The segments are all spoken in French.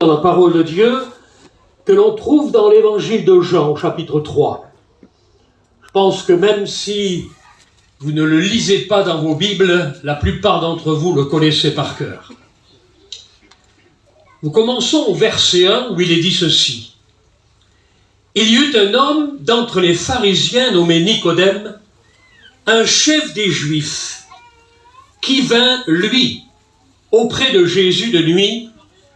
Dans la parole de Dieu que l'on trouve dans l'évangile de Jean, chapitre 3. Je pense que même si vous ne le lisez pas dans vos Bibles, la plupart d'entre vous le connaissez par cœur. Nous commençons au verset 1 où il est dit ceci. Il y eut un homme d'entre les pharisiens nommé Nicodème, un chef des Juifs, qui vint, lui, auprès de Jésus de nuit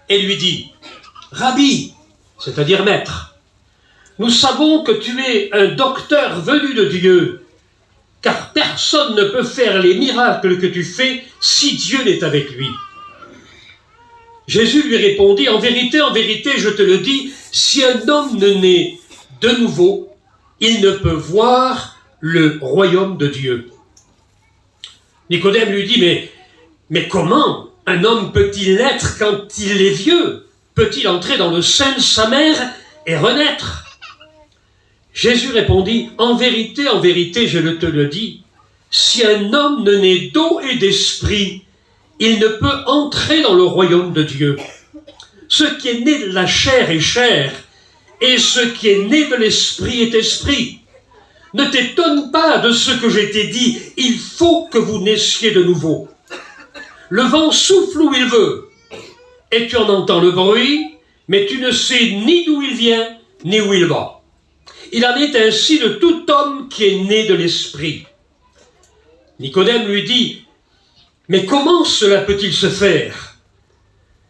et lui dit « Rabbi », c'est-à-dire maître, nous savons que tu es un docteur venu de Dieu, car personne ne peut faire les miracles que tu fais si Dieu n'est avec lui. Jésus lui répondit, en vérité, je te le dis, si un homme ne naît de nouveau, il ne peut voir le royaume de Dieu. Nicodème lui dit, mais comment un homme peut-il naître quand il est vieux? Peut-il entrer dans le sein de sa mère et renaître? Jésus répondit, en vérité, je te le dis, si un homme ne naît d'eau et d'esprit, il ne peut entrer dans le royaume de Dieu. Ce qui est né de la chair est chair, et ce qui est né de l'esprit est esprit. Ne t'étonne pas de ce que je t'ai dit, il faut que vous naissiez de nouveau. Le vent souffle où il veut, et tu en entends le bruit, mais tu ne sais ni d'où il vient, ni où il va. Il en est ainsi de tout homme qui est né de l'esprit. Nicodème lui dit, mais comment cela peut-il se faire?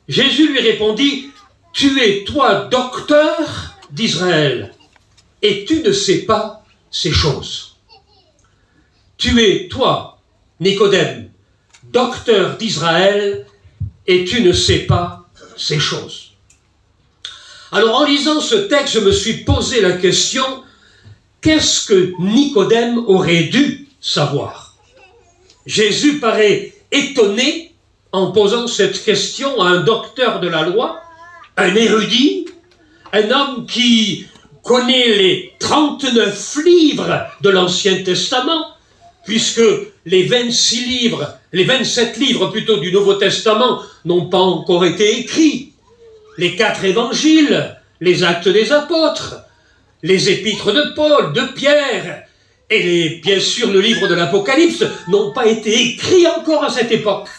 Jésus lui répondit, tu es toi docteur d'Israël, et tu ne sais pas ces choses. Tu es toi, Nicodème, docteur d'Israël, et tu ne sais pas ces choses. Alors en lisant ce texte, je me suis posé la question, qu'est-ce que Nicodème aurait dû savoir? Jésus paraît étonné en posant cette question à un docteur de la loi, un érudit, un homme qui connaît les 39 livres de l'Ancien Testament, puisque les 27 livres plutôt du Nouveau Testament n'ont pas encore été écrits. Les 4 évangiles, les actes des apôtres, les épîtres de Paul, de Pierre, et bien sûr le livre de l'Apocalypse n'ont pas été écrits encore à cette époque,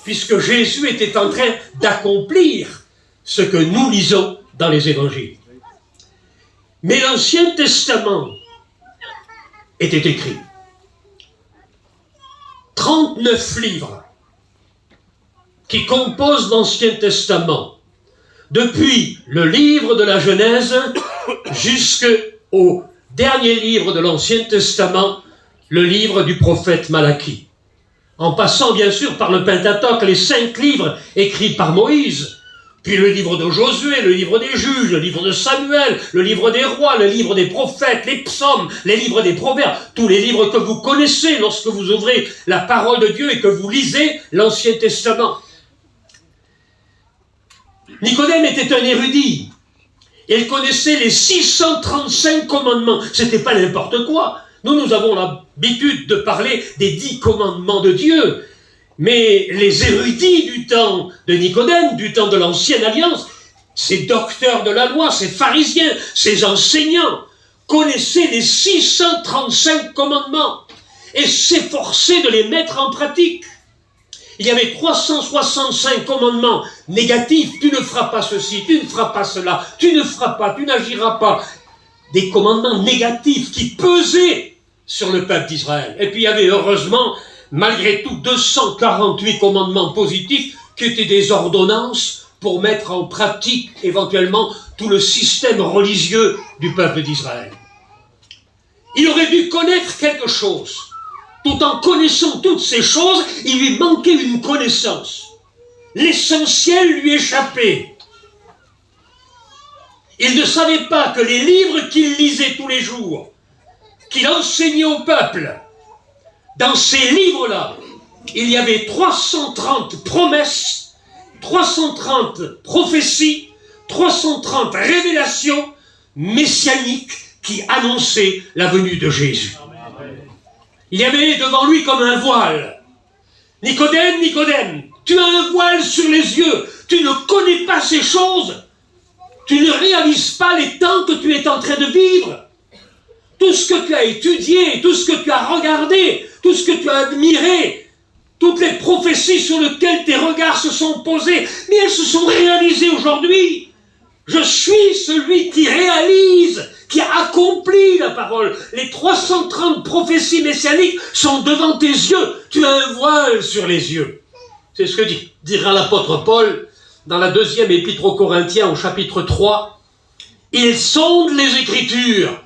puisque Jésus était en train d'accomplir ce que nous lisons dans les évangiles. Mais l'Ancien Testament était écrit. 39 livres qui composent l'Ancien Testament, depuis le livre de la Genèse jusqu'au dernier livre de l'Ancien Testament, le livre du prophète Malachie. En passant bien sûr par le Pentateuque, les 5 livres écrits par Moïse, puis le livre de Josué, le livre des juges, le livre de Samuel, le livre des rois, le livre des prophètes, les psaumes, les livres des proverbes, tous les livres que vous connaissez lorsque vous ouvrez la parole de Dieu et que vous lisez l'Ancien Testament. Nicodème était un érudit. Il connaissait les 635 commandements. C'était pas n'importe quoi. Nous avons l'habitude de parler des 10 commandements de Dieu. Mais les érudits du temps de Nicodème, du temps de l'Ancienne Alliance, ces docteurs de la loi, ces pharisiens, ces enseignants, connaissaient les 635 commandements et s'efforçaient de les mettre en pratique. Il y avait 365 commandements négatifs. Tu ne feras pas ceci, tu ne feras pas cela, tu ne feras pas, tu n'agiras pas. Des commandements négatifs qui pesaient sur le peuple d'Israël. Et puis il y avait heureusement, malgré tout, 248 commandements positifs qui étaient des ordonnances pour mettre en pratique éventuellement tout le système religieux du peuple d'Israël. Il aurait dû connaître quelque chose. Tout en connaissant toutes ces choses, il lui manquait une connaissance. L'essentiel lui échappait. Il ne savait pas que les livres qu'il lisait tous les jours, qu'il enseignait au peuple, dans ces livres-là, il y avait 330 promesses, 330 prophéties, 330 révélations messianiques qui annonçaient la venue de Jésus. Il y avait devant lui comme un voile. Nicodème, Nicodème, tu as un voile sur les yeux, tu ne connais pas pas ces choses, tu ne réalises pas les temps que tu es en train de vivre. Tout ce que tu as étudié, tout ce que tu as regardé, tout ce que tu as admiré, toutes les prophéties sur lesquelles tes regards se sont posés, mais elles se sont réalisées aujourd'hui. Je suis celui qui réalise, qui a accompli la parole. Les 330 prophéties messianiques sont devant tes yeux. Tu as un voile sur les yeux. C'est ce que dira l'apôtre Paul dans la 2e épître aux Corinthiens au chapitre 3. Ils sondent les Écritures,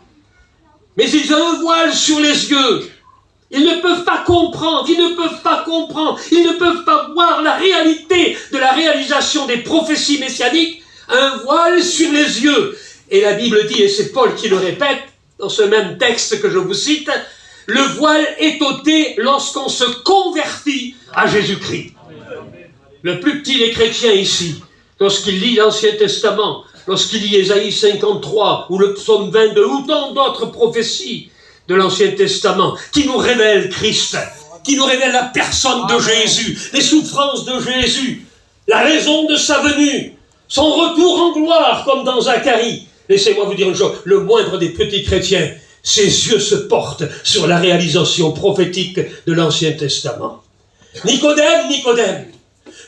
mais ils ont un voile sur les yeux. Ils ne peuvent pas comprendre, ils ne peuvent pas comprendre, ils ne peuvent pas voir la réalité de la réalisation des prophéties messianiques, un voile sur les yeux. Et la Bible dit, et c'est Paul qui le répète, dans ce même texte que je vous cite, le voile est ôté lorsqu'on se convertit à Jésus-Christ. Le plus petit des chrétiens ici, lorsqu'il lit l'Ancien Testament, lorsqu'il lit Ésaïe 53, ou le psaume 22, ou tant d'autres prophéties de l'Ancien Testament, qui nous révèlent Christ, qui nous révèlent la personne de Jésus, les souffrances de Jésus, la raison de sa venue, son retour en gloire, comme dans Zacharie. Laissez-moi vous dire une chose, le moindre des petits chrétiens, ses yeux se portent sur la réalisation prophétique de l'Ancien Testament. Nicodème, Nicodème,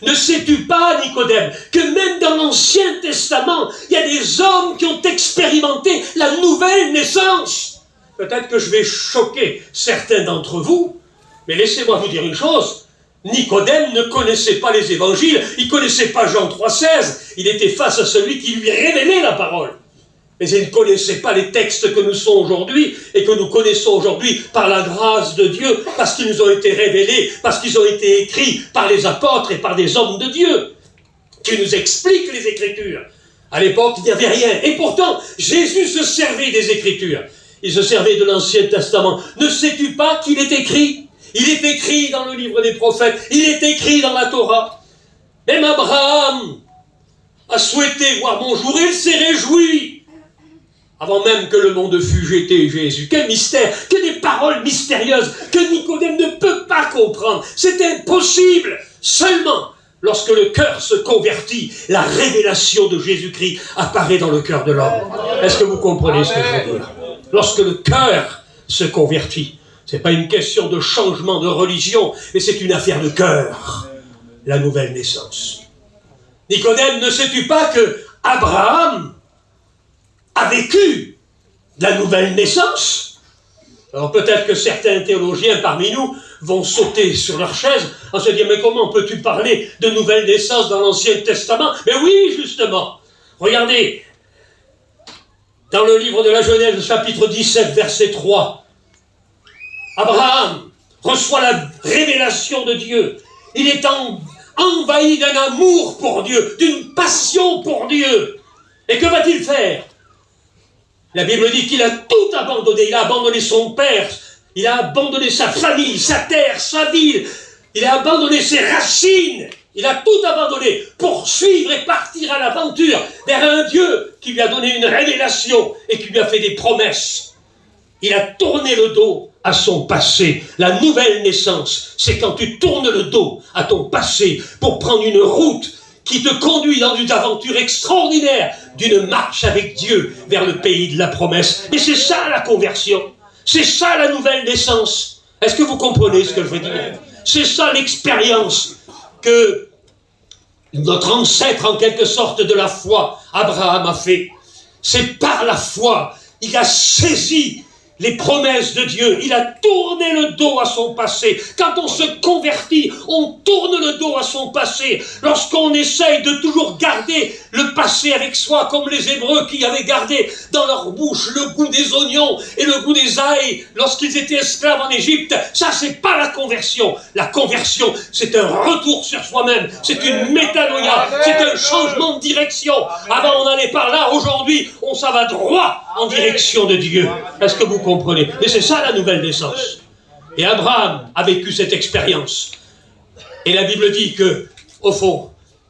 ne sais-tu pas, Nicodème, que même dans l'Ancien Testament, il y a des hommes qui ont expérimenté la nouvelle naissance? Peut-être que je vais choquer certains d'entre vous, mais laissez-moi vous dire une chose. Nicodème ne connaissait pas les évangiles, il ne connaissait pas Jean 3,16, il était face à celui qui lui révélait la parole. Mais il ne connaissait pas les textes que nous sommes aujourd'hui et que nous connaissons aujourd'hui par la grâce de Dieu, parce qu'ils nous ont été révélés, parce qu'ils ont été écrits par les apôtres et par des hommes de Dieu, qui nous expliquent les Écritures. À l'époque, il n'y avait rien. Et pourtant, Jésus se servait des Écritures. Il se servait de l'Ancien Testament. Ne sais-tu pas qu'il est écrit? Il est écrit dans le livre des prophètes. Il est écrit dans la Torah. Même Abraham a souhaité voir mon jour. Il s'est réjoui avant même que le monde fût jeté Jésus. Quel mystère, que des paroles mystérieuses que Nicodème ne peut pas comprendre. C'est impossible. Seulement, lorsque le cœur se convertit, la révélation de Jésus-Christ apparaît dans le cœur de l'homme. Est-ce que vous comprenez ce que je veux dire? Lorsque le cœur se convertit, ce n'est pas une question de changement de religion, mais c'est une affaire de cœur. La nouvelle naissance. Nicodème, ne sais-tu pas que Abraham a vécu la nouvelle naissance? Alors peut-être que certains théologiens parmi nous vont sauter sur leur chaise en se disant, mais comment peux-tu parler de nouvelle naissance dans l'Ancien Testament? Mais oui, justement. Regardez, dans le livre de la Genèse, chapitre 17, verset 3, Abraham reçoit la révélation de Dieu. Il est envahi d'un amour pour Dieu, d'une passion pour Dieu. Et que va-t-il faire? La Bible dit qu'il a tout abandonné. Il a abandonné son père, il a abandonné sa famille, sa terre, sa ville. Il a abandonné ses racines. Il a tout abandonné pour suivre et partir à l'aventure vers un Dieu qui lui a donné une révélation et qui lui a fait des promesses. Il a tourné le dos à son passé. La nouvelle naissance, c'est quand tu tournes le dos à ton passé pour prendre une route qui te conduit dans une aventure extraordinaire, d'une marche avec Dieu vers le pays de la promesse. Et c'est ça la conversion. C'est ça la nouvelle naissance. Est-ce que vous comprenez ce que je veux dire? C'est ça l'expérience que notre ancêtre, en quelque sorte, de la foi, Abraham a fait. C'est par la foi, il a saisi les promesses de Dieu. Il a tourné le dos à son passé. Quand on se convertit, on tourne le dos à son passé. Lorsqu'on essaye de toujours garder le passé avec soi, comme les Hébreux qui avaient gardé dans leur bouche le goût des oignons et le goût des ail lorsqu'ils étaient esclaves en Égypte, ça c'est pas la conversion. La conversion, c'est un retour sur soi-même. C'est une métanoïa. C'est un changement de direction. Avant on allait par là, aujourd'hui on s'en va droit en direction de Dieu. Est-ce que vous comprenez? Et c'est ça la nouvelle naissance. Et Abraham a vécu cette expérience. Et la Bible dit que, au fond,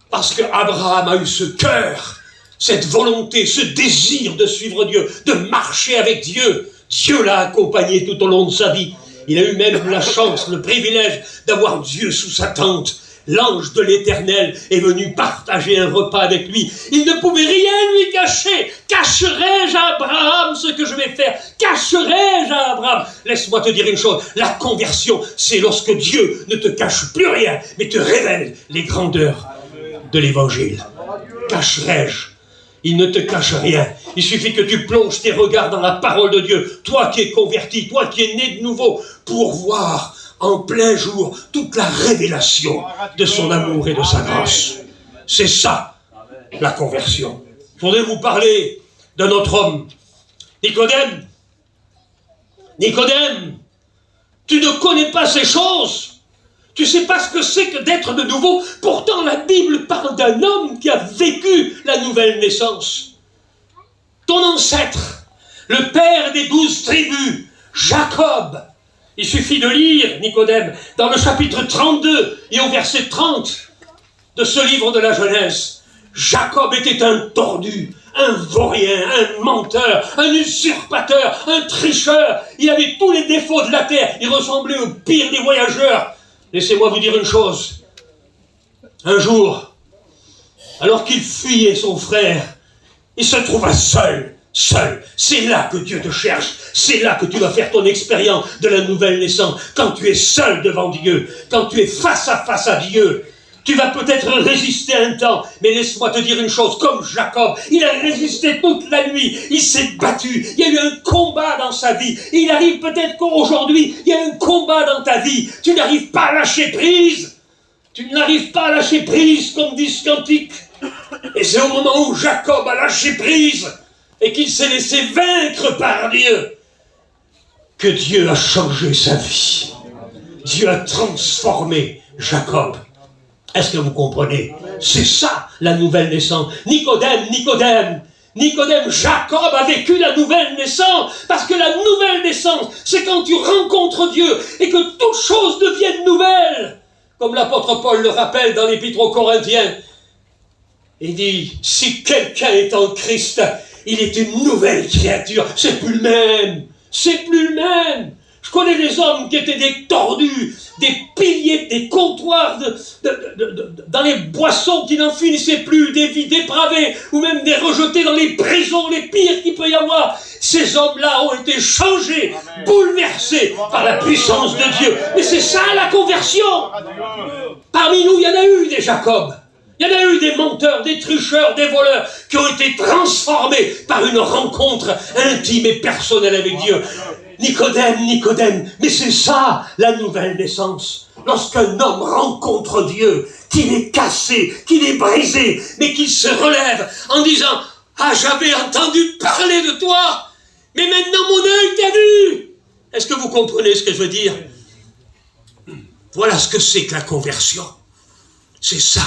parce qu'Abraham a eu ce cœur, cette volonté, ce désir de suivre Dieu, de marcher avec Dieu, Dieu l'a accompagné tout au long de sa vie. Il a eu même la chance, le privilège d'avoir Dieu sous sa tente. l'ange de l'Éternel est venu partager un repas avec lui. Il ne pouvait rien lui cacher. Cacherai-je à Abraham ce que je vais faire? Cacherai-je à Abraham? Laisse-moi te dire une chose, la conversion, c'est lorsque Dieu ne te cache plus rien, mais te révèle les grandeurs de l'Évangile. Cacherai-je? Il ne te cache rien. Il suffit que tu plonges tes regards dans la parole de Dieu, toi qui es converti, toi qui es né de nouveau, pour voir en plein jour toute la révélation de son amour et de sa grâce. C'est ça, la conversion. Je voudrais vous parler de notre homme, Nicodème. Nicodème, tu ne connais pas ces choses. Tu ne sais pas ce que c'est que d'être de nouveau. Pourtant, la Bible parle d'un homme qui a vécu la nouvelle naissance. Ton ancêtre, le père des 12 tribus, Jacob. Il suffit de lire, Nicodème, dans le chapitre 32 et au verset 30 de ce livre de la Genèse. Jacob était un tordu, un vaurien, un menteur, un usurpateur, un tricheur. Il avait tous les défauts de la terre. Il ressemblait au pire des voyageurs. Laissez-moi vous dire une chose. Un jour, alors qu'il fuyait son frère, il se trouva seul. C'est là que Dieu te cherche. C'est là que tu vas faire ton expérience de la nouvelle naissance. Quand tu es seul devant Dieu, quand tu es face à Dieu, tu vas peut-être résister un temps, mais laisse-moi te dire une chose, comme Jacob, il a résisté toute la nuit, il s'est battu, il y a eu un combat dans sa vie, et il arrive peut-être qu'aujourd'hui, il y a un combat dans ta vie, tu n'arrives pas à lâcher prise, comme dit ce cantique, et c'est au moment où Jacob a lâché prise, et qu'il s'est laissé vaincre par Dieu, que Dieu a changé sa vie, Dieu a transformé Jacob. Est-ce que vous comprenez? C'est ça, la nouvelle naissance. Nicodème, Jacob a vécu la nouvelle naissance. Parce que la nouvelle naissance, c'est quand tu rencontres Dieu et que toute chose devienne nouvelle. Comme l'apôtre Paul le rappelle dans l'Épître aux Corinthiens. Il dit, si quelqu'un est en Christ, il est une nouvelle créature. C'est plus le même. Je connais des hommes qui étaient des tordus, des piliers, des comptoirs dans les boissons qui n'en finissaient plus, des vies dépravées, ou même des rejetés dans les prisons, les pires qu'il peut y avoir. Ces hommes-là ont été changés, bouleversés par la puissance de Dieu. Mais c'est ça la conversion. Parmi nous, il y en a eu des Jacob. Il y en a eu des menteurs, des tricheurs, des voleurs qui ont été transformés par une rencontre intime et personnelle avec Dieu. Nicodème, mais c'est ça la nouvelle naissance. Lorsqu'un homme rencontre Dieu, qu'il est cassé, qu'il est brisé, mais qu'il se relève en disant « Ah, j'avais entendu parler de toi, mais maintenant mon œil t'a vu !» Est-ce que vous comprenez ce que je veux dire? Voilà ce que c'est que la conversion. C'est ça,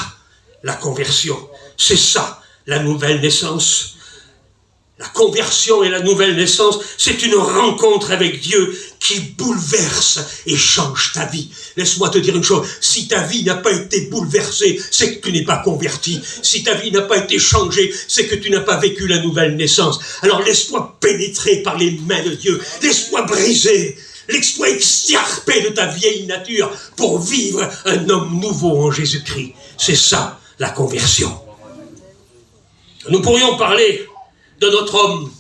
la conversion. C'est ça, la nouvelle naissance. La conversion et la nouvelle naissance, c'est une rencontre avec Dieu qui bouleverse et change ta vie. Laisse-moi te dire une chose, si ta vie n'a pas été bouleversée, c'est que tu n'es pas converti. Si ta vie n'a pas été changée, c'est que tu n'as pas vécu la nouvelle naissance. Alors laisse-toi pénétrer par les mains de Dieu, laisse-toi briser, laisse-toi extirper de ta vieille nature pour vivre un homme nouveau en Jésus-Christ. C'est ça, la conversion. Nous pourrions parler de notre homme,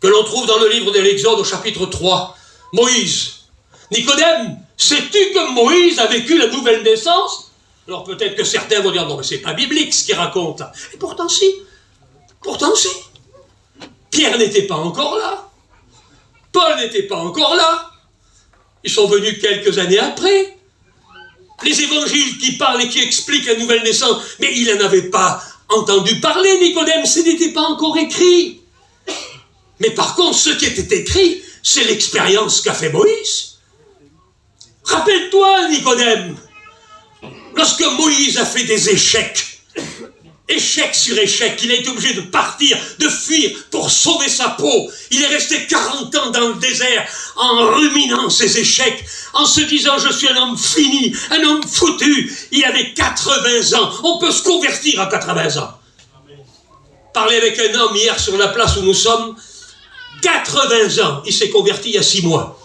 que l'on trouve dans le livre de l'Exode au chapitre 3, Moïse. Nicodème, sais-tu que Moïse a vécu la nouvelle naissance? Alors peut-être que certains vont dire, non mais c'est pas biblique ce qu'il raconte. Et pourtant si. Pierre n'était pas encore là. Paul n'était pas encore là. Ils sont venus quelques années après. Les évangiles qui parlent et qui expliquent la nouvelle naissance, mais il n'en avait pas entendu parler, Nicodème, ce n'était pas encore écrit. Mais par contre, ce qui était écrit, c'est l'expérience qu'a fait Moïse. Rappelle-toi, Nicodème, lorsque Moïse a fait des échecs, échec sur échec, il a été obligé de partir, de fuir pour sauver sa peau. Il est resté 40 ans dans le désert en ruminant ses échecs, en se disant je suis un homme fini, un homme foutu. Il avait 80 ans. On peut se convertir à 80 ans. Parler avec un homme hier sur la place où nous sommes, 80 ans. Il s'est converti il y a 6 mois.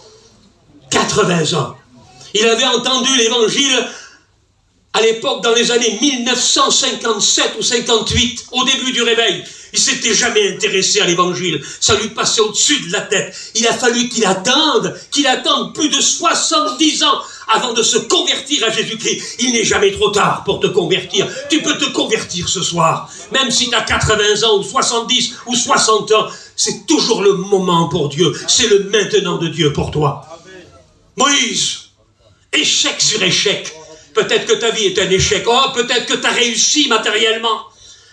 80 ans. Il avait entendu l'évangile à l'époque, dans les années 1957 ou 58, au début du réveil, il s'était jamais intéressé à l'évangile. Ça lui passait au-dessus de la tête. Il a fallu qu'il attende plus de 70 ans avant de se convertir à Jésus-Christ. Il n'est jamais trop tard pour te convertir. Tu peux te convertir ce soir. Même si tu as 80 ans ou 70 ou 60 ans, c'est toujours le moment pour Dieu. C'est le maintenant de Dieu pour toi. Moïse, échec sur échec. Peut-être que ta vie est un échec. Oh, peut-être que tu as réussi matériellement.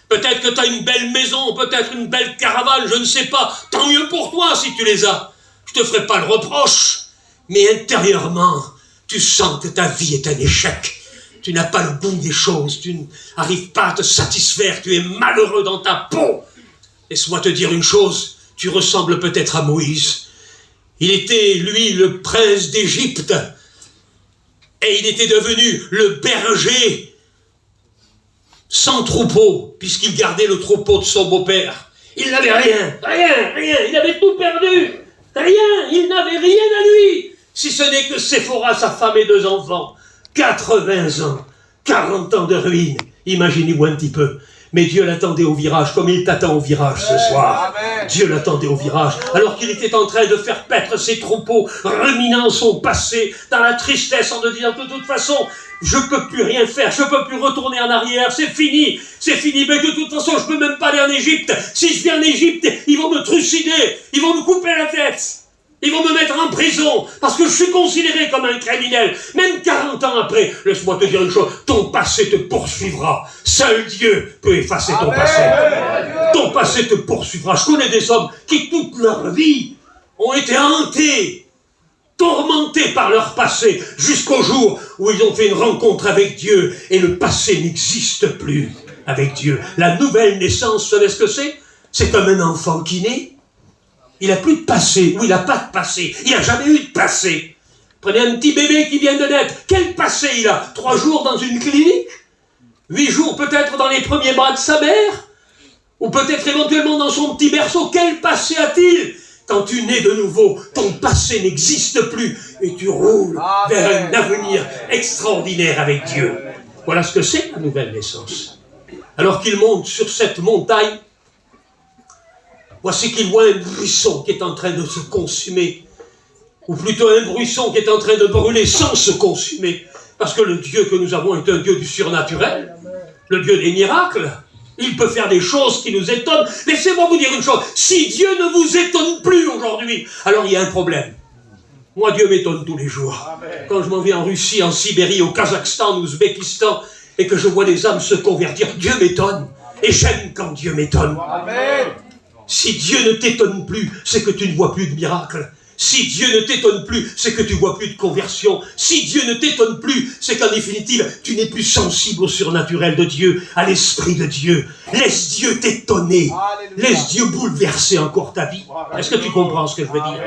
Peut-être que tu as une belle maison, peut-être une belle caravane, je ne sais pas. Tant mieux pour toi si tu les as. Je te ferai pas le reproche. Mais intérieurement, tu sens que ta vie est un échec. Tu n'as pas le goût des choses. Tu n'arrives pas à te satisfaire. Tu es malheureux dans ta peau. Laisse-moi te dire une chose. Tu ressembles peut-être à Moïse. Il était, lui, le prince d'Égypte. Et il était devenu le berger sans troupeau, puisqu'il gardait le troupeau de son beau-père. Il n'avait rien, il avait tout perdu, il n'avait rien à lui, si ce n'est que Séphora, sa femme et 2 enfants. 80 ans, 40 ans de ruine, imaginez-vous un petit peu. Mais Dieu l'attendait au virage, comme il t'attend au virage ce soir. Amen. Dieu l'attendait au virage, alors qu'il était en train de faire paître ses troupeaux, ruminant son passé, dans la tristesse, en disant de toute façon, je ne peux plus rien faire, je ne peux plus retourner en arrière, c'est fini, mais de toute façon, je ne peux même pas aller en Égypte. Si je viens en Égypte, ils vont me trucider, ils vont me couper la tête. Ils vont me mettre en prison, parce que je suis considéré comme un criminel. Même 40 ans après, laisse-moi te dire une chose, ton passé te poursuivra. Seul Dieu peut effacer ton passé. Ton passé te poursuivra. Je connais des hommes qui, toute leur vie, ont été hantés, tourmentés par leur passé, jusqu'au jour où ils ont fait une rencontre avec Dieu, et le passé n'existe plus avec Dieu. La nouvelle naissance, vous savez ce que c'est? C'est comme un enfant qui naît. Il n'a plus de passé, ou il n'a pas de passé. Il n'a jamais eu de passé. Prenez un petit bébé qui vient de naître. Quel passé il a? 3 jours dans une clinique? 8 jours peut-être dans les premiers bras de sa mère? Ou peut-être éventuellement dans son petit berceau? Quel passé a-t-il? Quand tu nais de nouveau, ton passé n'existe plus. Et tu roules vers un avenir extraordinaire avec Dieu. Voilà ce que c'est la nouvelle naissance. Alors qu'il monte sur cette montagne, voici qu'il voit un buisson qui est en train de se consumer, ou plutôt un buisson qui est en train de brûler sans se consumer, parce que le Dieu que nous avons est un Dieu du surnaturel, le Dieu des miracles. Il peut faire des choses qui nous étonnent. Laissez-moi vous dire une chose, si Dieu ne vous étonne plus aujourd'hui, alors il y a un problème. Moi, Dieu m'étonne tous les jours. Quand je m'en vais en Russie, en Sibérie, au Kazakhstan, au Ouzbékistan, et que je vois des âmes se convertir, Dieu m'étonne, et j'aime quand Dieu m'étonne. Amen. Si Dieu ne t'étonne plus, c'est que tu ne vois plus de miracles. Si Dieu ne t'étonne plus, c'est que tu ne vois plus de conversion. Si Dieu ne t'étonne plus, c'est qu'en définitive, tu n'es plus sensible au surnaturel de Dieu, à l'Esprit de Dieu. Laisse Dieu t'étonner. Laisse Dieu bouleverser encore ta vie. Est-ce que tu comprends ce que je veux dire?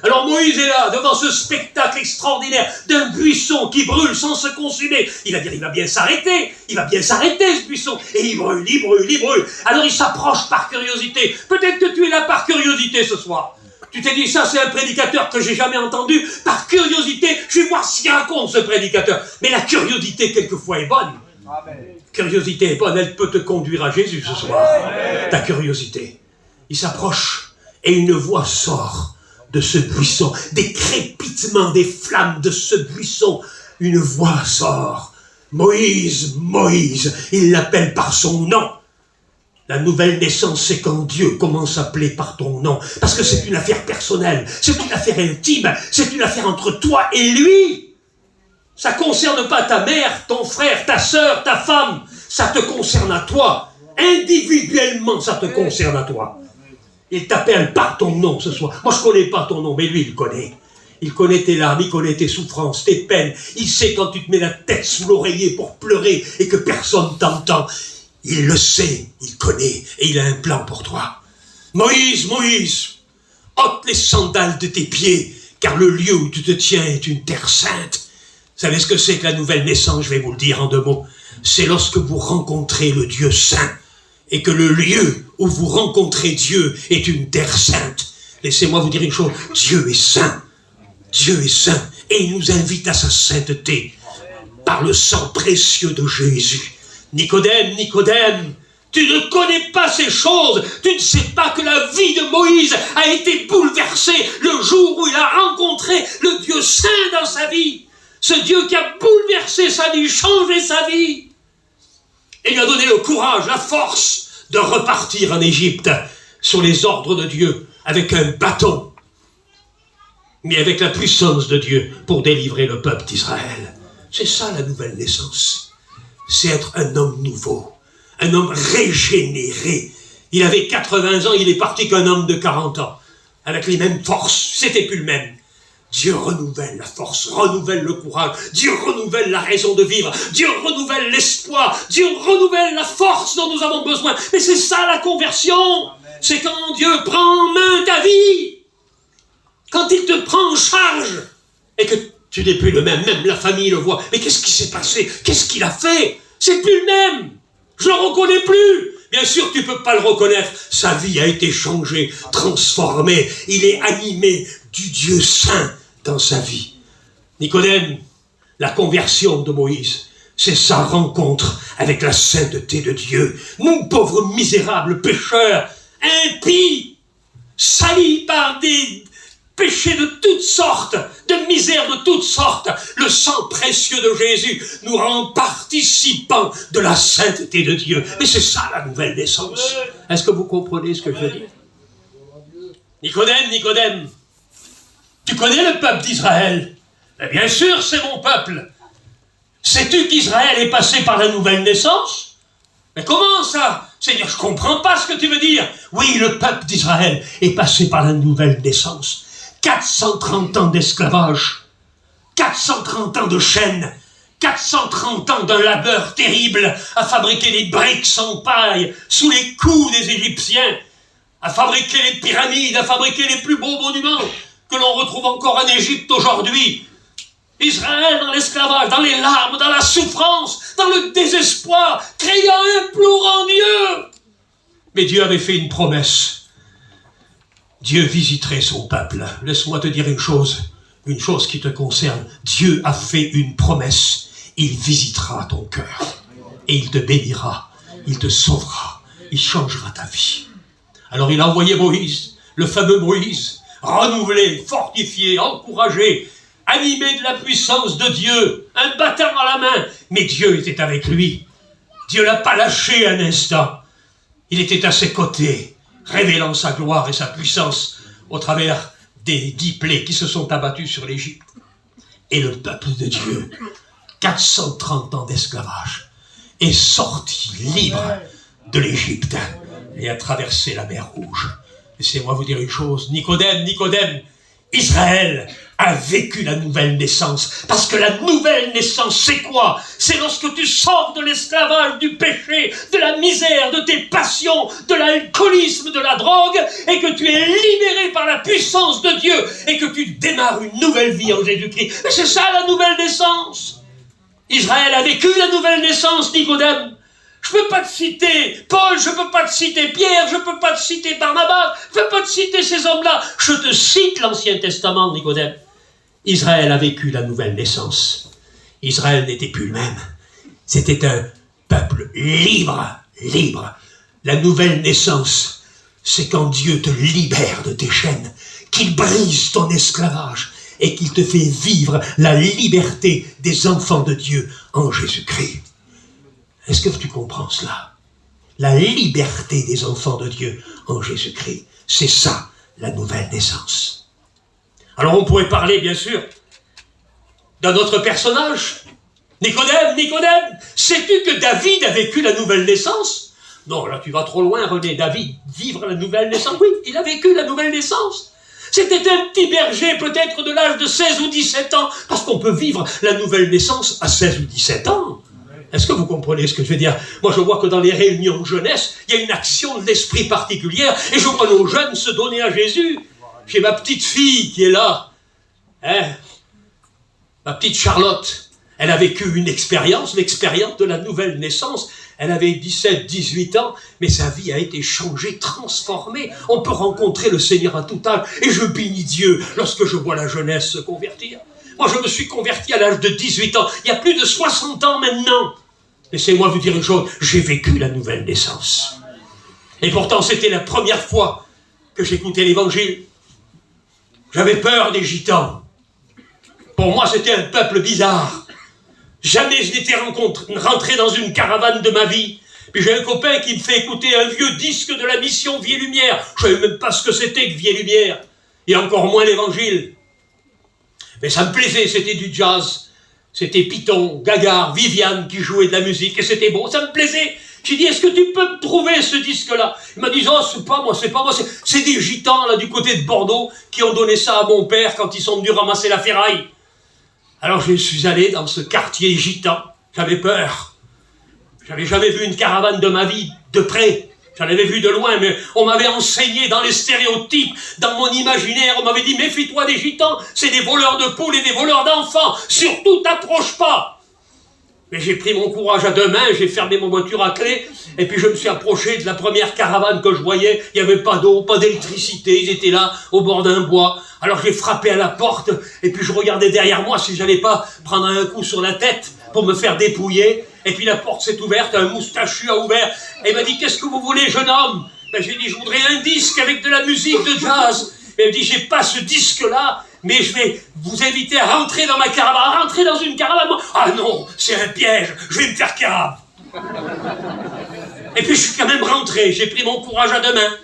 Alors Moïse est là, devant ce spectacle extraordinaire d'un buisson qui brûle sans se consumer. Il va dire, il va bien s'arrêter ce buisson. Et il brûle. Alors il s'approche par curiosité. Peut-être que tu es là par curiosité ce soir. Tu t'es dit, ça c'est un prédicateur que j'ai jamais entendu. Par curiosité, je vais voir ce qu'il raconte ce prédicateur. Mais la curiosité, quelquefois, est bonne. Amen. Curiosité est bonne, elle peut te conduire à Jésus ce soir. Amen. Ta curiosité. Il s'approche et une voix sort de ce buisson. Des crépitements, des flammes de ce buisson. Une voix sort. Moïse, Moïse. Il l'appelle par son nom. La nouvelle naissance, c'est quand Dieu commence à appeler par ton nom. Parce que c'est une affaire personnelle, c'est une affaire intime, c'est une affaire entre toi et lui. Ça ne concerne pas ta mère, ton frère, ta sœur, ta femme. Ça te concerne à toi. Individuellement, ça te concerne à toi. Il t'appelle par ton nom ce soir. Moi, je ne connais pas ton nom, mais lui, il connaît. Il connaît tes larmes, il connaît tes souffrances, tes peines. Il sait quand tu te mets la tête sous l'oreiller pour pleurer et que personne t'entend. Il le sait, il connaît, et il a un plan pour toi. Moïse, Moïse, ôte les sandales de tes pieds, car le lieu où tu te tiens est une terre sainte. Vous savez ce que c'est que la nouvelle naissance? Je vais vous le dire en 2 mots. C'est lorsque vous rencontrez le Dieu saint, et que le lieu où vous rencontrez Dieu est une terre sainte. Laissez-moi vous dire une chose, Dieu est saint. Dieu est saint, et il nous invite à sa sainteté. par le sang précieux de Jésus. Nicodème, Nicodème, tu ne connais pas ces choses. Tu ne sais pas que la vie de Moïse a été bouleversée le jour où il a rencontré le Dieu saint dans sa vie. Ce Dieu qui a bouleversé sa vie, changé sa vie. Et lui a donné le courage, la force de repartir en Égypte sur les ordres de Dieu avec un bâton, mais avec la puissance de Dieu pour délivrer le peuple d'Israël. C'est ça la nouvelle naissance. C'est être un homme nouveau, un homme régénéré. Il avait 80 ans, il est parti qu'un homme de 40 ans, avec les mêmes forces, c'était plus le même. Dieu renouvelle la force, renouvelle le courage, Dieu renouvelle la raison de vivre, Dieu renouvelle l'espoir, Dieu renouvelle la force dont nous avons besoin. Mais c'est ça la conversion. C'est quand Dieu prend en main ta vie, quand il te prend en charge, et que tu n'es plus le même, même la famille le voit. Mais qu'est-ce qui s'est passé? Qu'est-ce qu'il a fait? C'est plus le même. Je le reconnais plus. Bien sûr, tu ne peux pas le reconnaître. Sa vie a été changée, transformée. Il est animé du Dieu saint dans sa vie. Nicodème, la conversion de Moïse, c'est sa rencontre avec la sainteté de Dieu. Nous, pauvres misérables pécheurs, impies, salis par des péchés de toutes sortes, de misères de toutes sortes, le sang précieux de Jésus nous rend participants de la sainteté de Dieu. Mais c'est ça la nouvelle naissance. Est-ce que vous comprenez ce que je veux dire? Nicodème, Nicodème, tu connais le peuple d'Israël? Bien sûr, c'est mon peuple. Sais-tu qu'Israël est passé par la nouvelle naissance? Mais comment ça? C'est-à-dire, je ne comprends pas ce que tu veux dire. Oui, le peuple d'Israël est passé par la nouvelle naissance. 430 ans d'esclavage, 430 ans de chaînes, 430 ans d'un labeur terrible à fabriquer des briques sans paille sous les coups des Égyptiens, à fabriquer les pyramides, à fabriquer les plus beaux monuments que l'on retrouve encore en Égypte aujourd'hui. Israël dans l'esclavage, dans les larmes, dans la souffrance, dans le désespoir, criant, implorant Dieu. Mais Dieu avait fait une promesse. Dieu visiterait son peuple. Laisse-moi te dire une chose qui te concerne. Dieu a fait une promesse. Il visitera ton cœur. Et il te bénira. Il te sauvera. Il changera ta vie. Alors il a envoyé Moïse, le fameux Moïse, renouvelé, fortifié, encouragé, animé de la puissance de Dieu, un bâton à la main. Mais Dieu était avec lui. Dieu ne l'a pas lâché un instant. Il était à ses côtés, révélant sa gloire et sa puissance au travers des 10 plaies qui se sont abattues sur l'Égypte. Et le peuple de Dieu, 430 ans d'esclavage, est sorti libre de l'Égypte et a traversé la mer Rouge. Laissez-moi vous dire une chose, Nicodème, Nicodème, Israël a vécu la nouvelle naissance. Parce que la nouvelle naissance, c'est quoi? C'est lorsque tu sors de l'esclavage, du péché, de la misère, de tes passions, de l'alcoolisme, de la drogue, et que tu es libéré par la puissance de Dieu, et que tu démarres une nouvelle vie en Jésus-Christ. Mais c'est ça la nouvelle naissance. Israël a vécu la nouvelle naissance, Nicodème. Je ne peux pas te citer Paul, je ne peux pas te citer Pierre, je ne peux pas te citer Barnabas, je ne peux pas te citer ces hommes-là. Je te cite l'Ancien Testament, Nicodème. Israël a vécu la nouvelle naissance. Israël n'était plus le même. C'était un peuple libre, libre. La nouvelle naissance, c'est quand Dieu te libère de tes chaînes, qu'il brise ton esclavage et qu'il te fait vivre la liberté des enfants de Dieu en Jésus-Christ. Est-ce que tu comprends cela? La liberté des enfants de Dieu en Jésus-Christ, c'est ça, la nouvelle naissance. Alors on pourrait parler, bien sûr, d'un autre personnage. Nicodème, Nicodème, sais-tu que David a vécu la nouvelle naissance? Non, là tu vas trop loin, René. David, vivre la nouvelle naissance? Oui, il a vécu la nouvelle naissance. C'était un petit berger, peut-être de l'âge de 16 ou 17 ans, parce qu'on peut vivre la nouvelle naissance à 16 ou 17 ans. Est-ce que vous comprenez ce que je veux dire? Moi, je vois que dans les réunions de jeunesse, il y a une action de l'esprit particulière, et je vois nos jeunes se donner à Jésus. J'ai ma petite fille qui est là, ma petite Charlotte. Elle a vécu une expérience, l'expérience de la nouvelle naissance. Elle avait 17, 18 ans, mais sa vie a été changée, transformée. On peut rencontrer le Seigneur à tout âge, et je bénis Dieu lorsque je vois la jeunesse se convertir. Moi, je me suis converti à l'âge de 18 ans. Il y a plus de 60 ans maintenant. Laissez-moi vous dire une chose, j'ai vécu la nouvelle naissance. Et pourtant, c'était la première fois que j'écoutais l'évangile. J'avais peur des gitans. Pour moi, c'était un peuple bizarre. Jamais je n'étais rentré dans une caravane de ma vie. Puis j'ai un copain qui me fait écouter un vieux disque de la mission Vie et Lumière. Je ne savais même pas ce que c'était que Vie et Lumière. Et encore moins l'évangile. Mais ça me plaisait, c'était du jazz. C'était Python, Gagard, Viviane qui jouaient de la musique. Et c'était beau, ça me plaisait. J'ai dit, est-ce que tu peux me trouver ce disque-là? Il m'a dit, oh, c'est pas moi. C'est des gitans, là, du côté de Bordeaux, qui ont donné ça à mon père quand ils sont venus ramasser la ferraille. Alors je suis allé dans ce quartier gitan. J'avais peur. J'avais jamais vu une caravane de ma vie de près. J'en avais vu de loin, mais on m'avait enseigné dans les stéréotypes, dans mon imaginaire, on m'avait dit, méfie-toi des gitans, c'est des voleurs de poules et des voleurs d'enfants. Surtout, t'approche pas. Mais j'ai pris mon courage à deux mains, j'ai fermé mon voiture à clé, et puis je me suis approché de la première caravane que je voyais. Il n'y avait pas d'eau, pas d'électricité, ils étaient là, au bord d'un bois. Alors j'ai frappé à la porte, et puis je regardais derrière moi si j'allais pas prendre un coup sur la tête pour me faire dépouiller. Et puis la porte s'est ouverte, un moustachu a ouvert, et il m'a dit, qu'est-ce que vous voulez, jeune homme? Ben, j'ai dit, je voudrais un disque avec de la musique de jazz. Et il m'a dit, j'ai pas ce disque-là, mais je vais vous inviter à rentrer dans ma caravane, à rentrer dans une caravane. Ah non, c'est un piège, je vais me faire cave. Et puis je suis quand même rentré, j'ai pris mon courage à deux mains.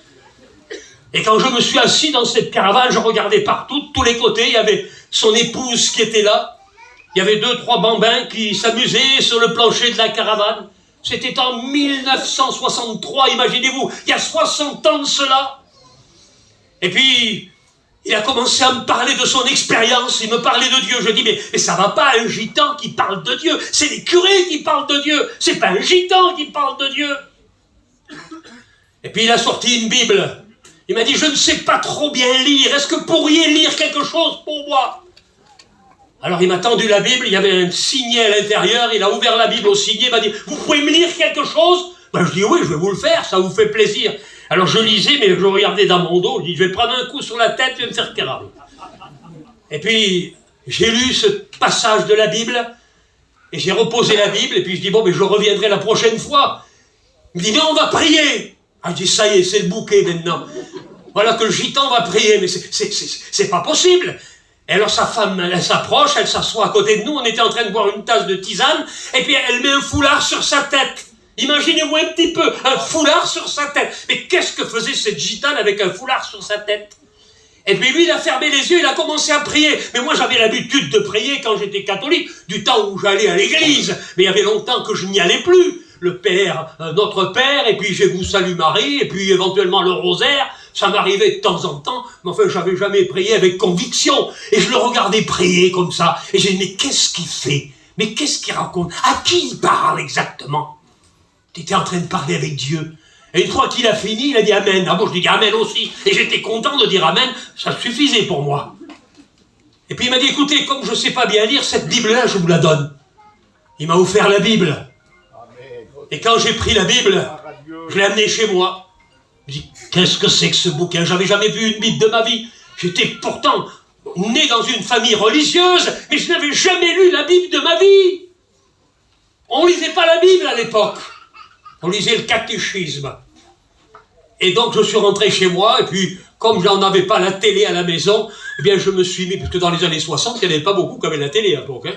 Et quand je me suis assis dans cette caravane, je regardais partout, de tous les côtés, il y avait son épouse qui était là. Il y avait 2-3 bambins qui s'amusaient sur le plancher de la caravane. C'était en 1963, imaginez-vous, il y a 60 ans de cela. Et puis, il a commencé à me parler de son expérience, il me parlait de Dieu. Je dis, mais ça va pas, un gitan qui parle de Dieu. C'est les curés qui parlent de Dieu, c'est pas un gitan qui parle de Dieu. Et puis il a sorti une Bible. Il m'a dit, je ne sais pas trop bien lire, est-ce que vous pourriez lire quelque chose pour moi? Alors il m'a tendu la Bible, il y avait un signet à l'intérieur, il a ouvert la Bible au signet, il m'a dit, vous pouvez me lire quelque chose? Ben je dis, oui, je vais vous le faire, ça vous fait plaisir. Alors je lisais, mais je regardais dans mon dos, je dis, je vais prendre un coup sur la tête, je vais me faire carrer. Et puis, j'ai lu ce passage de la Bible, et j'ai reposé la Bible, et puis je dis, bon, mais je reviendrai la prochaine fois. Il me dit, non, on va prier. Ah, je dis, ça y est, c'est le bouquet maintenant. Voilà que le gitan va prier, mais c'est pas possible. Et alors sa femme, elle s'approche, elle s'assoit à côté de nous, on était en train de boire une tasse de tisane, et puis elle met un foulard sur sa tête. Imaginez-vous un petit peu, un foulard sur sa tête. Mais qu'est-ce que faisait cette gitane avec un foulard sur sa tête? Et puis lui, il a fermé les yeux, il a commencé à prier. Mais moi, j'avais l'habitude de prier quand j'étais catholique, du temps où j'allais à l'église. Mais il y avait longtemps que je n'y allais plus. Le Père, notre Père, et puis Je vous salue Marie, et puis éventuellement le rosaire. Ça m'arrivait de temps en temps, mais enfin, j'avais jamais prié avec conviction. Et je le regardais prier comme ça. Et j'ai dit, mais qu'est-ce qu'il fait? Mais qu'est-ce qu'il raconte? À qui il parle exactement? Tu étais en train de parler avec Dieu. Et une fois qu'il a fini, il a dit Amen. Ah bon, je dis Amen aussi. Et j'étais content de dire Amen, ça suffisait pour moi. Et puis il m'a dit, écoutez, comme je ne sais pas bien lire, cette Bible-là, je vous la donne. Il m'a offert la Bible. Et quand j'ai pris la Bible, je l'ai amenée chez moi. Je me dis, qu'est-ce que c'est que ce bouquin? J'avais jamais vu une Bible de ma vie. J'étais pourtant né dans une famille religieuse, mais je n'avais jamais lu la Bible de ma vie. On ne lisait pas la Bible à l'époque. On lisait le catéchisme. Et donc je suis rentré chez moi, et puis comme je n'en avais pas la télé à la maison, eh bien je me suis mis, parce que dans les années 60, il n'y en avait pas beaucoup qui avaient la télé à l'époque. Hein.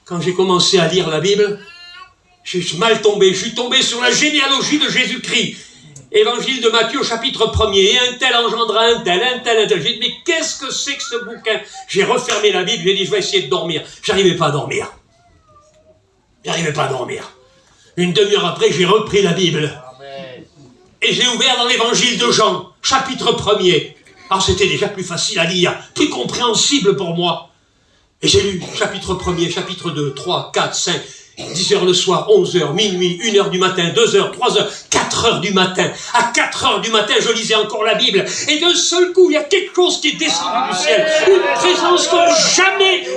Quand j'ai commencé à lire la Bible, je suis mal tombé. Je suis tombé sur la généalogie de Jésus-Christ. Évangile de Matthieu, chapitre 1er. Et un tel engendra un tel, un tel, un tel. J'ai dit, mais qu'est-ce que c'est que ce bouquin? J'ai refermé la Bible, j'ai dit, je vais essayer de dormir. J'arrivais pas à dormir. J'arrivais pas à dormir. Une demi-heure après, j'ai repris la Bible. Amen. Et j'ai ouvert dans l'évangile de Jean, chapitre 1er. Alors c'était déjà plus facile à lire, plus compréhensible pour moi. Et j'ai lu chapitre 1er, chapitre 2, 3, 4, 5, 10h le soir, 11h, minuit, 1h du matin, 2h, 3h, 4h du matin. À 4h du matin, je lisais encore la Bible. Et d'un seul coup, il y a quelque chose qui est descendu du ciel. Une présence comme jamais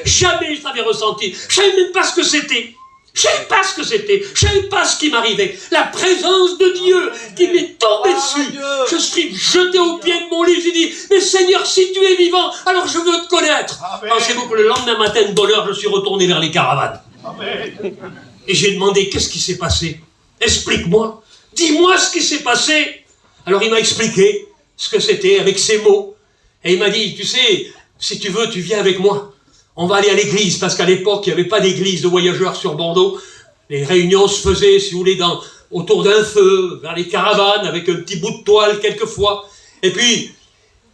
je l'avais ressentie. Je ne savais même pas ce que c'était. Je ne savais pas ce que c'était, je ne savais pas ce qui m'arrivait. La présence de Dieu qui m'est tombée dessus. Je suis jeté au pied de mon lit, j'ai dit, mais Seigneur, si tu es vivant, alors je veux te connaître. Pensez-vous que le lendemain matin, de bonne heure, je suis retourné vers les caravanes. Amen. Et j'ai demandé, qu'est-ce qui s'est passé? Explique-moi, dis-moi ce qui s'est passé. Alors il m'a expliqué ce que c'était avec ces mots. Et il m'a dit, tu sais, si tu veux, tu viens avec moi. On va aller à l'église, parce qu'à l'époque, il n'y avait pas d'église de voyageurs sur Bordeaux. Les réunions se faisaient, si vous voulez, autour d'un feu, vers les caravanes, avec un petit bout de toile, quelquefois. Et puis,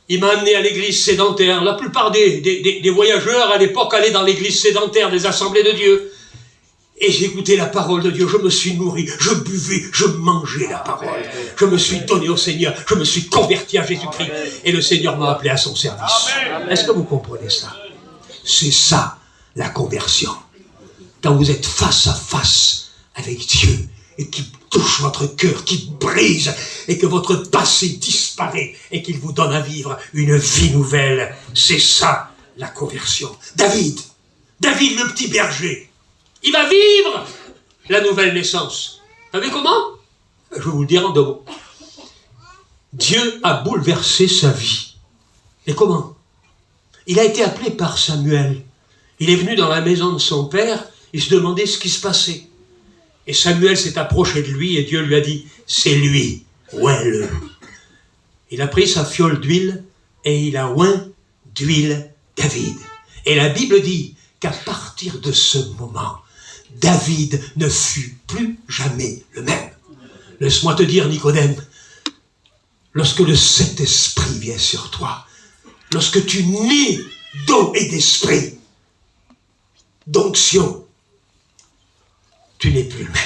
il m'a amené à l'église sédentaire. La plupart des voyageurs, à l'époque, allaient dans l'église sédentaire des assemblées de Dieu. Et j'ai écouté la parole de Dieu, je me suis nourri, je buvais, je mangeais la parole. Je me suis donné au Seigneur, je me suis converti à Jésus-Christ. Et le Seigneur m'a appelé à son service. Est-ce que vous comprenez ça? C'est ça, la conversion. Quand vous êtes face à face avec Dieu et qu'il touche votre cœur, qu'il brise et que votre passé disparaît et qu'il vous donne à vivre une vie nouvelle. C'est ça, la conversion. David le petit berger, il va vivre la nouvelle naissance. Vous savez comment? Je vais vous le dire en 2 mots. Dieu a bouleversé sa vie. Et comment? Il a été appelé par Samuel. Il est venu dans la maison de son père, il se demandait ce qui se passait. Et Samuel s'est approché de lui et Dieu lui a dit, c'est lui, oins-le. Il a pris sa fiole d'huile et il a oint d'huile David. Et la Bible dit qu'à partir de ce moment, David ne fut plus jamais le même. Laisse-moi te dire, Nicodème, lorsque le Saint-Esprit vient sur toi, lorsque tu nais d'eau et d'esprit, d'onction, tu n'es plus le même.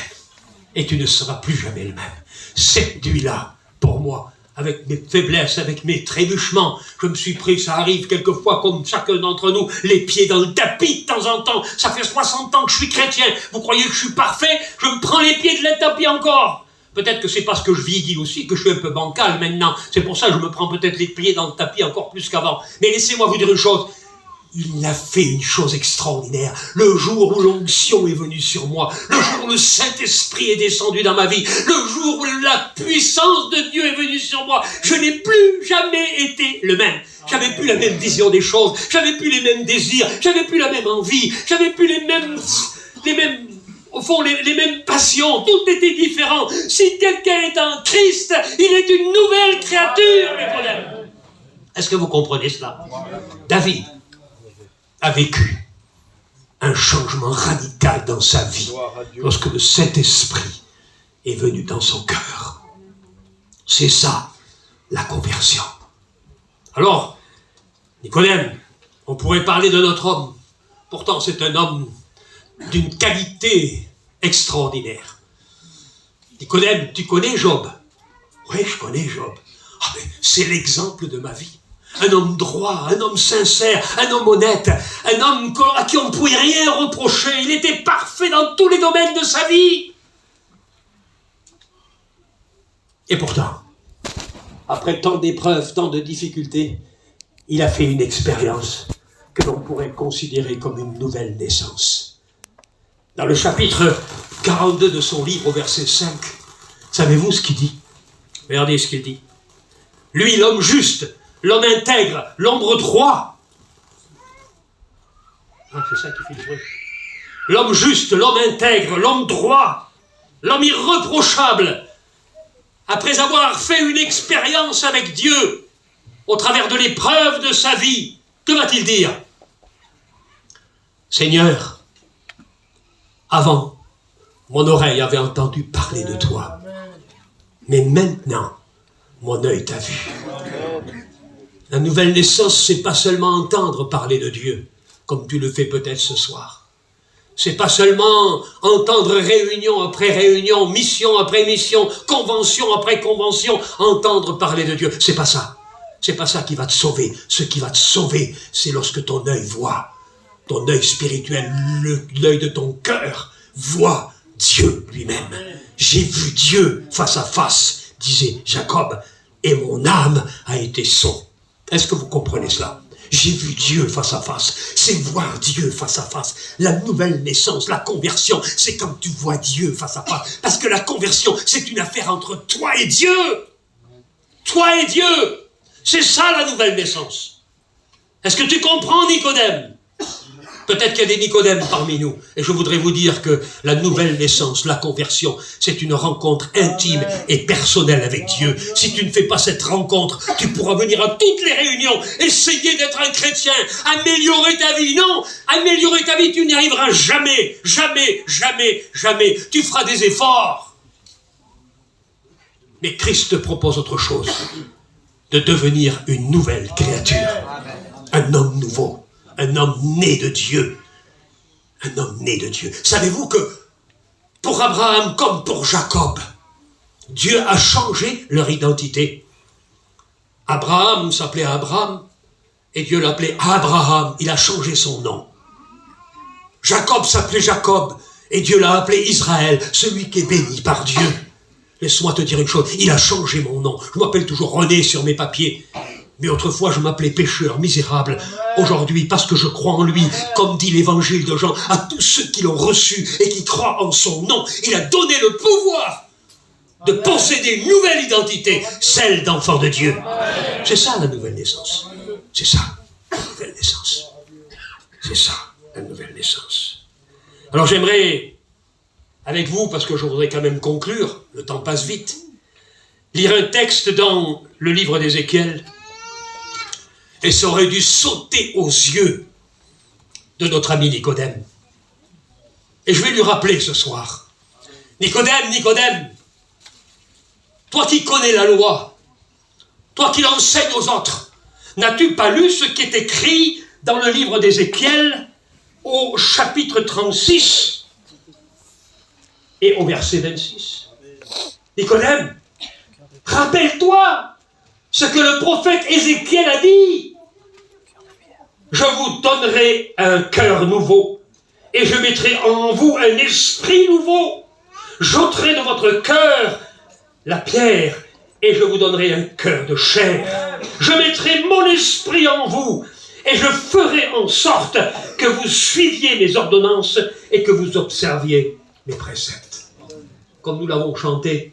Et tu ne seras plus jamais le même. Cette nuit-là, pour moi, avec mes faiblesses, avec mes trébuchements, je me suis pris, ça arrive quelquefois comme chacun d'entre nous, les pieds dans le tapis de temps en temps. Ça fait 60 ans que je suis chrétien. Vous croyez que je suis parfait? Je me prends les pieds de le tapis encore. Peut-être que c'est parce que je vieillis aussi, que je suis un peu bancal maintenant. C'est pour ça que je me prends peut-être les pieds dans le tapis encore plus qu'avant. Mais laissez-moi vous dire une chose. Il a fait une chose extraordinaire. Le jour où l'onction est venue sur moi, le jour où le Saint-Esprit est descendu dans ma vie, le jour où la puissance de Dieu est venue sur moi, je n'ai plus jamais été le même. J'avais plus la même vision des choses, j'avais plus les mêmes désirs, j'avais plus la même envie, j'avais plus les mêmes au fond, les mêmes passions, tout était différent. Si quelqu'un est en Christ, il est une nouvelle créature, mes collègues. Est-ce que vous comprenez cela? David a vécu un changement radical dans sa vie lorsque le Saint-Esprit est venu dans son cœur. C'est ça, la conversion. Alors, Nicodème, on pourrait parler de notre homme. Pourtant, c'est un homme d'une qualité extraordinaire. Nicodème, tu connais Job? Oui, je connais Job. Ah, mais c'est l'exemple de ma vie. Un homme droit, un homme sincère, un homme honnête, un homme à qui on ne pouvait rien reprocher. Il était parfait dans tous les domaines de sa vie. Et pourtant, après tant d'épreuves, tant de difficultés, il a fait une expérience que l'on pourrait considérer comme une nouvelle naissance. Dans le chapitre 42 de son livre, au verset 5, savez-vous ce qu'il dit? Regardez ce qu'il dit. Lui, l'homme juste, l'homme intègre, l'homme droit. Ah, c'est ça qui fait le bruit. L'homme juste, l'homme intègre, l'homme droit, l'homme irréprochable, après avoir fait une expérience avec Dieu, au travers de l'épreuve de sa vie, que va-t-il dire? Seigneur, avant, mon oreille avait entendu parler de toi, mais maintenant, mon œil t'a vu. La nouvelle naissance, c'est pas seulement entendre parler de Dieu, comme tu le fais peut-être ce soir. C'est pas seulement entendre réunion après réunion, mission après mission, convention après convention, entendre parler de Dieu. C'est pas ça. C'est pas ça qui va te sauver. Ce qui va te sauver, c'est lorsque ton œil voit, ton œil spirituel, l'œil de ton cœur, voit Dieu lui-même. J'ai vu Dieu face à face, disait Jacob, et mon âme a été sauvée. Est-ce que vous comprenez cela? J'ai vu Dieu face à face. C'est voir Dieu face à face. La nouvelle naissance, la conversion, c'est quand tu vois Dieu face à face. Parce que la conversion, c'est une affaire entre toi et Dieu. Toi et Dieu. C'est ça la nouvelle naissance. Est-ce que tu comprends, Nicodème? Peut-être qu'il y a des Nicodèmes parmi nous. Et je voudrais vous dire que la nouvelle naissance, la conversion, c'est une rencontre intime et personnelle avec Dieu. Si tu ne fais pas cette rencontre, tu pourras venir à toutes les réunions, essayer d'être un chrétien, améliorer ta vie. Non, améliorer ta vie, tu n'y arriveras jamais, jamais, jamais, jamais. Tu feras des efforts. Mais Christ te propose autre chose. De devenir une nouvelle créature. Un homme nouveau. Un homme né de Dieu. Un homme né de Dieu. Savez-vous que pour Abraham comme pour Jacob, Dieu a changé leur identité. Abraham s'appelait Abraham et Dieu l'appelait Abraham. Il a changé son nom. Jacob s'appelait Jacob et Dieu l'a appelé Israël, celui qui est béni par Dieu. Laisse-moi te dire une chose, il a changé mon nom. Je m'appelle toujours René sur mes papiers. Mais autrefois, je m'appelais pécheur, misérable. Aujourd'hui, parce que je crois en lui, comme dit l'évangile de Jean, à tous ceux qui l'ont reçu et qui croient en son nom, il a donné le pouvoir de posséder une nouvelle identité, celle d'enfant de Dieu. C'est ça la nouvelle naissance. C'est ça, la nouvelle naissance. C'est ça, la nouvelle naissance. Alors j'aimerais, avec vous, parce que je voudrais quand même conclure, le temps passe vite, lire un texte dans le livre d'Ézéchiel. Et ça aurait dû sauter aux yeux de notre ami Nicodème. Et je vais lui rappeler ce soir. Nicodème, Nicodème, toi qui connais la loi, toi qui l'enseignes aux autres, n'as-tu pas lu ce qui est écrit dans le livre d'Ézéchiel au chapitre 36 et au verset 26? Nicodème, rappelle-toi ce que le prophète Ézéchiel a dit. Je vous donnerai un cœur nouveau et je mettrai en vous un esprit nouveau. J'ôterai de votre cœur la pierre et je vous donnerai un cœur de chair. Je mettrai mon esprit en vous et je ferai en sorte que vous suiviez mes ordonnances et que vous observiez mes préceptes. Comme nous l'avons chanté,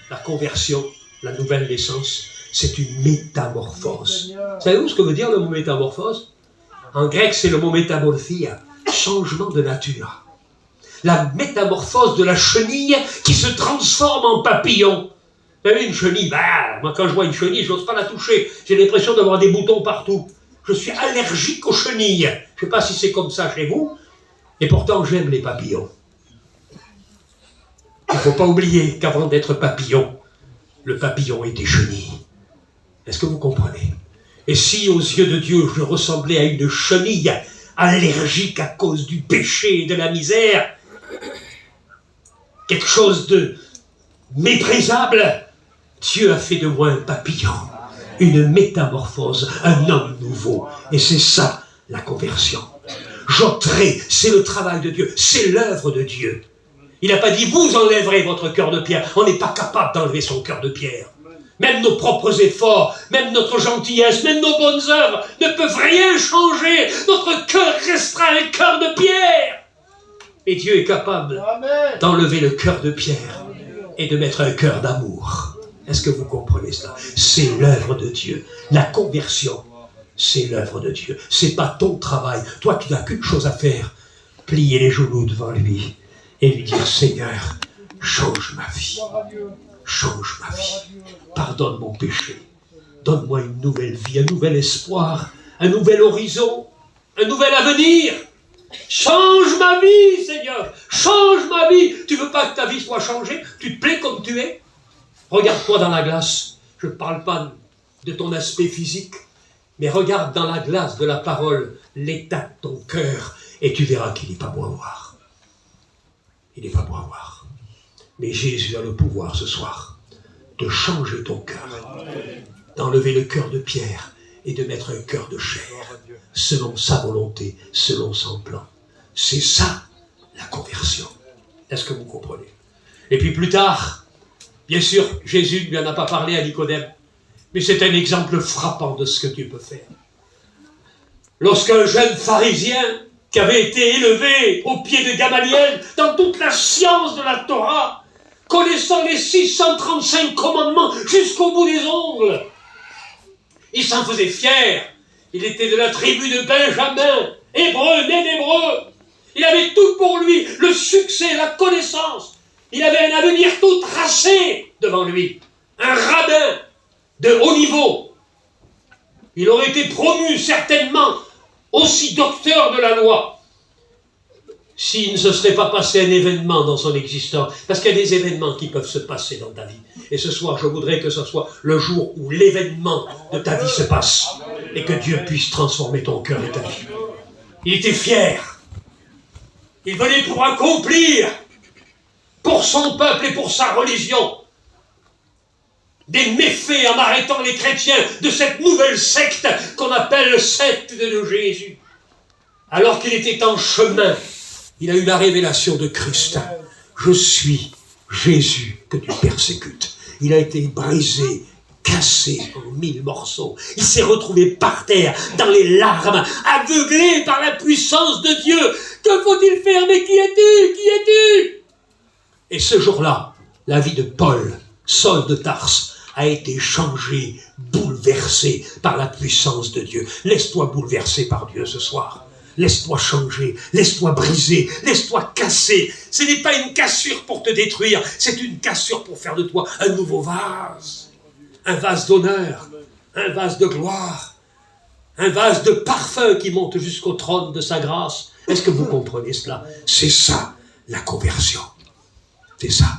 la conversion, la nouvelle naissance, c'est une métamorphose. Savez-vous ce que veut dire le mot métamorphose? En grec, c'est le mot métamorphia, changement de nature. La métamorphose de la chenille qui se transforme en papillon. Vous savez, une chenille, moi quand je vois une chenille, je n'ose pas la toucher. J'ai l'impression d'avoir des boutons partout. Je suis allergique aux chenilles. Je ne sais pas si c'est comme ça chez vous, et pourtant j'aime les papillons. Il ne faut pas oublier qu'avant d'être papillon, le papillon était chenille. Est-ce que vous comprenez? Et si aux yeux de Dieu je ressemblais à une chenille allergique à cause du péché et de la misère, quelque chose de méprisable, Dieu a fait de moi un papillon, une métamorphose, un homme nouveau. Et c'est ça la conversion. J'ôterai, c'est le travail de Dieu, c'est l'œuvre de Dieu. Il n'a pas dit vous enlèverez votre cœur de pierre. On n'est pas capable d'enlever son cœur de pierre. Même nos propres efforts, même notre gentillesse, même nos bonnes œuvres ne peuvent rien changer. Notre cœur restera un cœur de pierre. Et Dieu est capable d'enlever le cœur de pierre et de mettre un cœur d'amour. Est-ce que vous comprenez cela? C'est l'œuvre de Dieu. La conversion, c'est l'œuvre de Dieu. C'est pas ton travail. Toi, tu n'as qu'une chose à faire. Plier les genoux devant lui et lui dire, Seigneur, change ma vie. Change ma vie. Pardonne mon péché. Donne-moi une nouvelle vie, un nouvel espoir, un nouvel horizon, un nouvel avenir. Change ma vie, Seigneur. Change ma vie. Tu veux pas que ta vie soit changée? Tu te plais comme tu es? Regarde-toi dans la glace. Je ne parle pas de ton aspect physique, mais regarde dans la glace de la parole l'état de ton cœur et tu verras qu'il n'est pas beau à voir. Il n'est pas beau à voir. Mais Jésus a le pouvoir ce soir de changer ton cœur, d'enlever le cœur de pierre et de mettre un cœur de chair, selon sa volonté, selon son plan. C'est ça, la conversion. Est-ce que vous comprenez? Et puis plus tard, bien sûr, Jésus ne lui en a pas parlé à Nicodème, mais c'est un exemple frappant de ce que Dieu peut faire. lorsqu'un jeune pharisien qui avait été élevé au pied de Gamaliel dans toute la science de la Torah, connaissant les 635 commandements jusqu'au bout des ongles, il s'en faisait fier. Il était de la tribu de Benjamin, hébreu, né d'hébreu. Il avait tout pour lui, le succès, la connaissance. Il avait un avenir tout tracé devant lui. Un rabbin de haut niveau. Il aurait été promu certainement aussi docteur de la loi s'il ne se serait pas passé un événement dans son existence. Parce qu'il y a des événements qui peuvent se passer dans ta vie. Et ce soir, je voudrais que ce soit le jour où l'événement de ta vie se passe et que Dieu puisse transformer ton cœur et ta vie. Il était fier. Il venait pour accomplir pour son peuple et pour sa religion des méfaits en arrêtant les chrétiens de cette nouvelle secte qu'on appelle secte de Jésus. Alors qu'il était en chemin, il a eu la révélation de Christ. Je suis Jésus que tu persécutes. Il a été brisé, cassé en 1000 morceaux. Il s'est retrouvé par terre, dans les larmes, aveuglé par la puissance de Dieu. Que faut-il faire? Mais qui es-tu? Qui es-tu? Et ce jour-là, la vie de Paul, Saul de Tarse, a été changée, bouleversée par la puissance de Dieu. Laisse-toi bouleverser par Dieu ce soir. Laisse-toi changer, laisse-toi briser, laisse-toi casser. Ce n'est pas une cassure pour te détruire, c'est une cassure pour faire de toi un nouveau vase. Un vase d'honneur, un vase de gloire, un vase de parfum qui monte jusqu'au trône de sa grâce. Est-ce que vous comprenez cela? C'est ça, la conversion. C'est ça.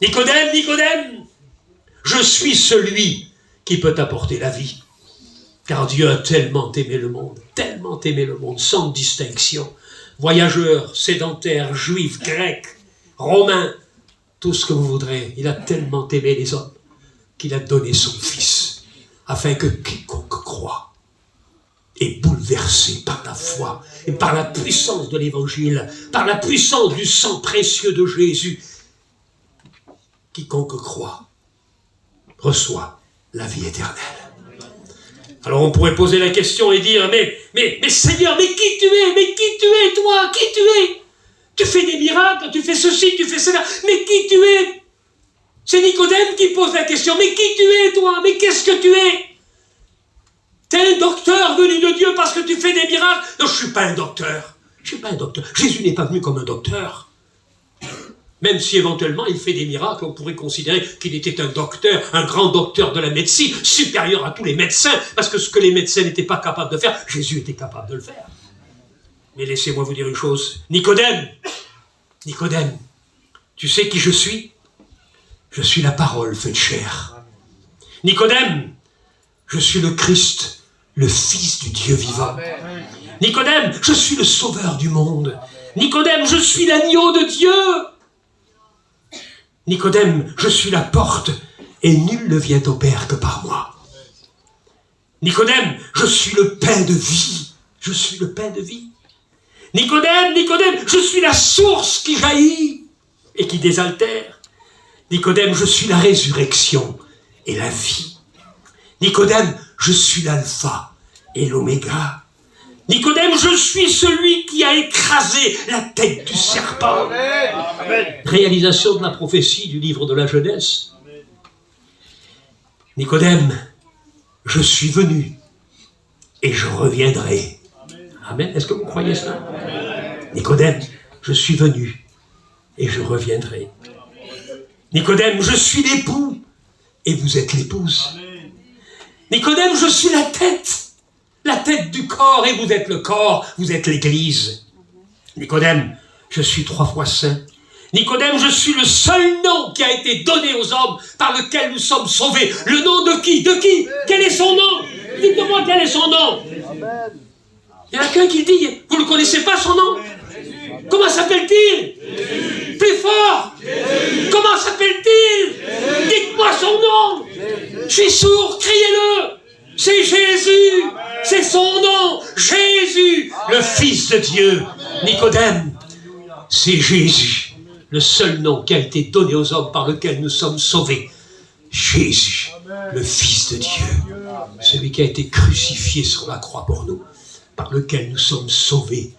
Nicodème, Nicodème, je suis celui qui peut t'apporter la vie. Car Dieu a tellement aimé le monde, sans distinction. Voyageurs, sédentaires, juifs, grecs, romains, tout ce que vous voudrez. Il a tellement aimé les hommes qu'il a donné son Fils, afin que quiconque croit est bouleversé par la foi et par la puissance de l'Évangile, par la puissance du sang précieux de Jésus. Quiconque croit reçoit la vie éternelle. Alors on pourrait poser la question et dire, mais Seigneur, mais qui tu es? Mais qui tu es, toi? Qui tu es? Tu fais des miracles, tu fais ceci, tu fais cela, mais qui tu es? C'est Nicodème qui pose la question, mais qui tu es, toi? Mais qu'est-ce que tu es? T'es un docteur venu de Dieu parce que tu fais des miracles? Non, je ne suis pas un docteur. Je suis pas un docteur. Jésus n'est pas venu comme un docteur. Même si éventuellement il fait des miracles, on pourrait considérer qu'il était un docteur, un grand docteur de la médecine, supérieur à tous les médecins, parce que ce que les médecins n'étaient pas capables de faire, Jésus était capable de le faire. Mais laissez-moi vous dire une chose. Nicodème, tu sais qui je suis? Je suis la parole faite chair. Nicodème, je suis le Christ, le Fils du Dieu vivant. Nicodème, je suis le sauveur du monde. Nicodème, je suis l'agneau de Dieu. Nicodème, je suis la porte, et nul ne vient au Père que par moi. Nicodème, je suis le pain de vie. Je suis le pain de vie. Nicodème, je suis la source qui jaillit et qui désaltère. Nicodème, je suis la résurrection et la vie. Nicodème, je suis l'alpha et l'oméga. Nicodème, je suis celui qui a écrasé la tête du serpent. Amen. Réalisation de la prophétie du livre de la Genèse. Nicodème, je suis venu et je reviendrai. Amen. Est-ce que vous croyez cela? Nicodème, je suis venu et je reviendrai. Nicodème, je suis l'époux et vous êtes l'épouse. Nicodème, je suis la tête du corps, et vous êtes le corps, vous êtes l'Église. Nicodème, je suis 3 fois saint. Nicodème, je suis le seul nom qui a été donné aux hommes par lequel nous sommes sauvés. Le nom de qui? De qui? Quel est son nom? Dites-moi quel est son nom. Il y en a qu'un qui le dit. Vous ne connaissez pas son nom? Comment s'appelle-t-il? Plus fort. Comment s'appelle-t-il? Dites-moi son nom. Je suis sourd, criez-le. C'est Jésus, c'est son nom, Jésus, le Fils de Dieu. Nicodème, c'est Jésus, le seul nom qui a été donné aux hommes par lequel nous sommes sauvés. Jésus, le Fils de Dieu, celui qui a été crucifié sur la croix pour nous. par lequel nous sommes sauvés,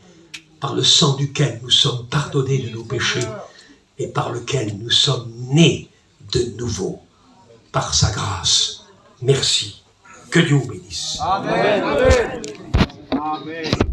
par le sang duquel nous sommes pardonnés de nos péchés et par lequel nous sommes nés de nouveau par sa grâce. Merci. Que Dieu vous bénisse. Amen. Amen. Amen.